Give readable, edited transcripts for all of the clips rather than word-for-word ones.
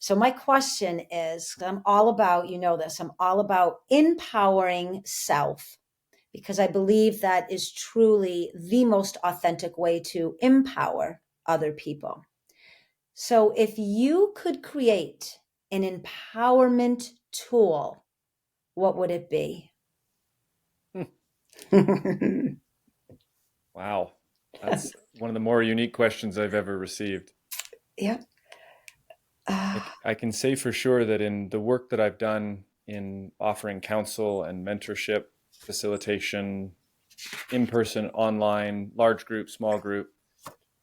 So my question is, I'm all about, you know this, I'm all about empowering self because I believe that is truly the most authentic way to empower other people. So if you could create an empowerment tool, what would it be? Wow. That's one of the more unique questions I've ever received. Yeah. Uh, I can say for sure that in the work that I've done in offering counsel and mentorship, facilitation, in person, online, large group, small group,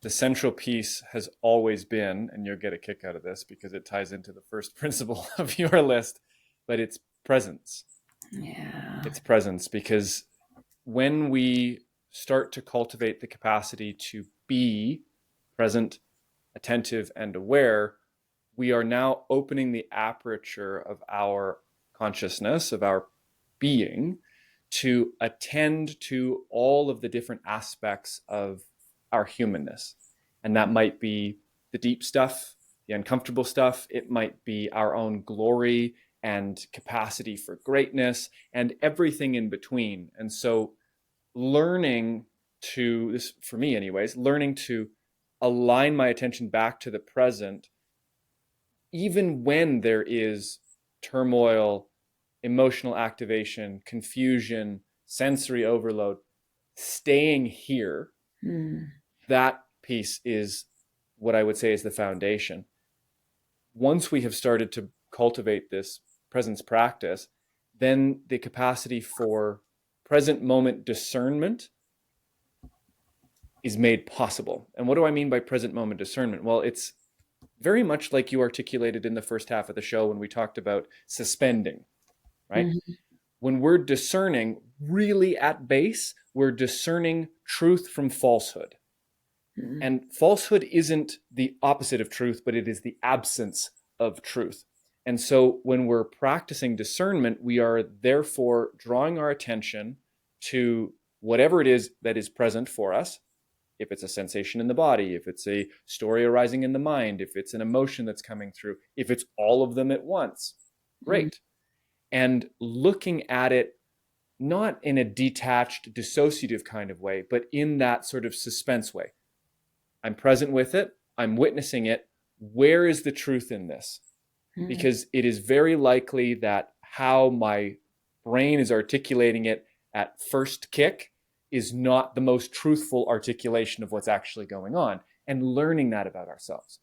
the central piece has always been, and you'll get a kick out of this because it ties into the first principle of your list, but it's presence. yeah. It's presence because when we start to cultivate the capacity to be present, attentive, and aware, we are now opening the aperture of our consciousness, of our being, to attend to all of the different aspects of our humanness. And that might be the deep stuff, the uncomfortable stuff. It might be our own glory and capacity for greatness and everything in between. And so, learning to, this for me, anyways, learning to align my attention back to the present even when there is turmoil, emotional activation, confusion, sensory overload, staying here, Hmm. that piece is what I would say is the foundation. Once we have started to cultivate this presence practice, then the capacity for present moment discernment is made possible. And what do I mean by present moment discernment? Well, it's very much like you articulated in the first half of the show when we talked about suspending, right? Mhm. When we're discerning, really at base, we're discerning truth from falsehood. Mhm. And falsehood isn't the opposite of truth, but it is the absence of truth. And so when we're practicing discernment, we are therefore drawing our attention to whatever it is that is present for us. If it's a sensation in the body, if it's a story arising in the mind, if it's an emotion that's coming through, if it's all of them at once, Mhm. great. And looking at it not in a detached, dissociative kind of way, but in that sort of suspense way. I'm present with it, I'm witnessing it. Where is the truth in this? Mhm. Because it is very likely that how my brain is articulating it at first kick is not the most truthful articulation of what's actually going on, and learning that about ourselves.